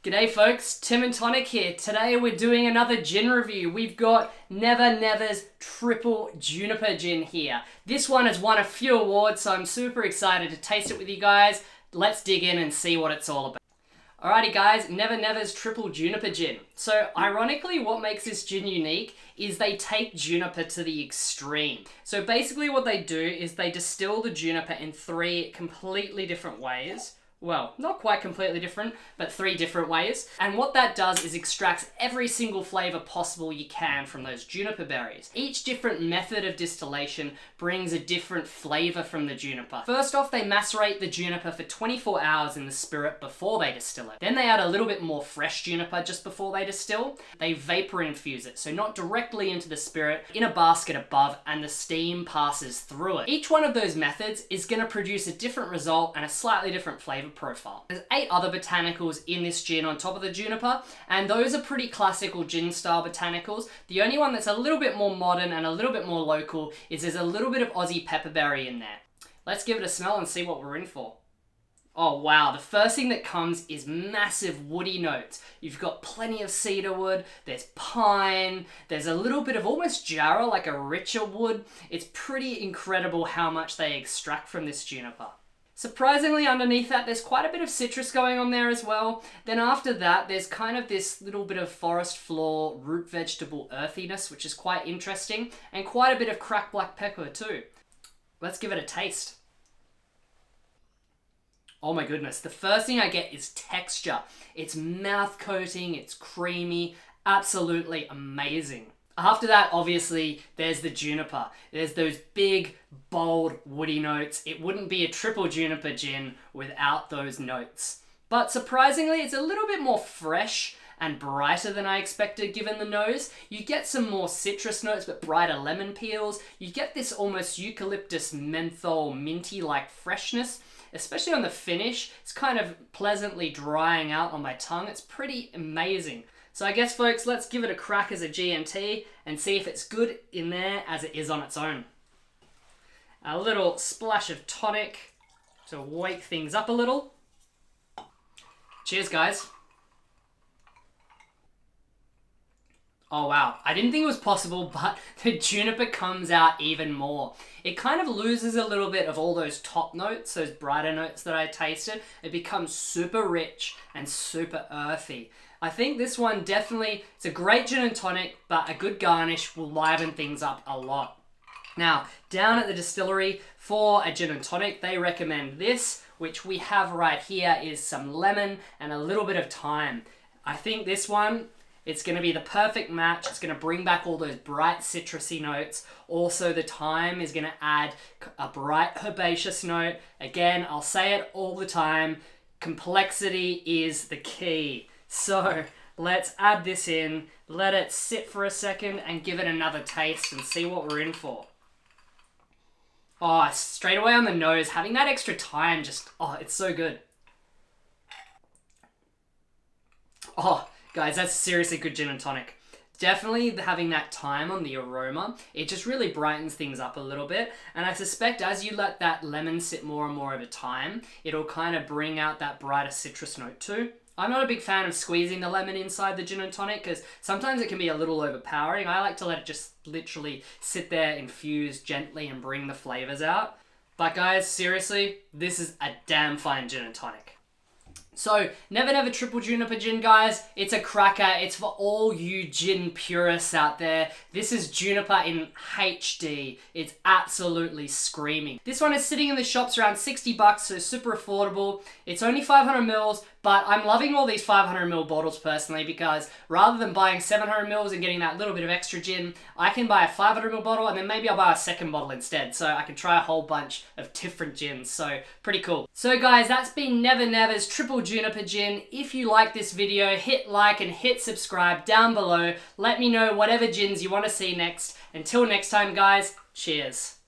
G'day folks, Tim and Tonic here. Today we're doing another gin review. We've got Never Never's Triple Juniper Gin here. This one has won a few awards, so I'm super excited to taste it with you guys. Let's dig in and see what it's all about. Alrighty guys, Never Never's Triple Juniper Gin. So ironically, what makes this gin unique is they take juniper to the extreme. So basically what they do is they distill the juniper in 3 completely different ways. Well, not quite completely different, but 3 different ways. And what that does is extracts every single flavor possible you can from those juniper berries. Each different method of distillation brings a different flavor from the juniper. First off, they macerate the juniper for 24 hours in the spirit before they distill it. Then they add a little bit more fresh juniper just before they distill. They vapor infuse it, so not directly into the spirit, in a basket above, and the steam passes through it. Each one of those methods is going to produce a different result and a slightly different flavor profile. There's 8 other botanicals in this gin on top of the juniper, and those are pretty classical gin style botanicals. The only one that's a little bit more modern and a little bit more local is there's a little bit of Aussie pepperberry in there. Let's give it a smell and see what we're in for. Oh wow, the first thing that comes is massive woody notes. You've got plenty of cedarwood, there's pine, there's a little bit of almost jarrah, like a richer wood. It's pretty incredible how much they extract from this juniper. Surprisingly, underneath that, there's quite a bit of citrus going on there as well. Then after that, there's kind of this little bit of forest floor, root vegetable earthiness, which is quite interesting, and quite a bit of cracked black pepper too. Let's give it a taste. Oh my goodness, the first thing I get is texture. It's mouth coating, it's creamy, absolutely amazing. After that, obviously, there's the juniper. There's those big, bold, woody notes. It wouldn't be a triple juniper gin without those notes. But surprisingly, it's a little bit more fresh and brighter than I expected given the nose. You get some more citrus notes, but brighter lemon peels. You get this almost eucalyptus menthol minty-like freshness, especially on the finish. It's kind of pleasantly drying out on my tongue. It's pretty amazing. So I guess folks, let's give it a crack as a G&T and see if it's good in there as it is on its own. A little splash of tonic to wake things up a little. Cheers guys. Oh wow, I didn't think it was possible, but the juniper comes out even more. It kind of loses a little bit of all those top notes, those brighter notes that I tasted. It becomes super rich and super earthy. I think this one definitely, it's a great gin and tonic, but a good garnish will liven things up a lot. Now, down at the distillery for a gin and tonic, they recommend this, which we have right here is some lemon and a little bit of thyme. I think this one, it's going to be the perfect match. It's going to bring back all those bright citrusy notes. Also, the thyme is going to add a bright herbaceous note. Again, I'll say it all the time, complexity is the key. So let's add this in, let it sit for a second and give it another taste and see what we're in for. Oh, straight away on the nose, having that extra thyme just, oh, it's so good. Oh, guys, that's seriously good gin and tonic. Definitely having that thyme on the aroma, it just really brightens things up a little bit. And I suspect as you let that lemon sit more and more over time, it'll kind of bring out that brighter citrus note too. I'm not a big fan of squeezing the lemon inside the gin and tonic because sometimes it can be a little overpowering. I like to let it just literally sit there, infuse gently and bring the flavors out. But guys, seriously, this is a damn fine gin and tonic. So, Never Never Triple Juniper Gin, guys. It's a cracker. It's for all you gin purists out there. This is juniper in HD. It's absolutely screaming. This one is sitting in the shops around 60 bucks, so super affordable. It's only 500 mils, but I'm loving all these 500 ml bottles personally because rather than buying 700 mils and getting that little bit of extra gin, I can buy a 500 ml bottle and then maybe I'll buy a second bottle instead. So I can try a whole bunch of different gins. So pretty cool. So guys, that's been Never Never's Triple Juniper Gin. If you like this video, hit like and hit subscribe down below. Let me know whatever gins you want to see next. Until next time guys, cheers.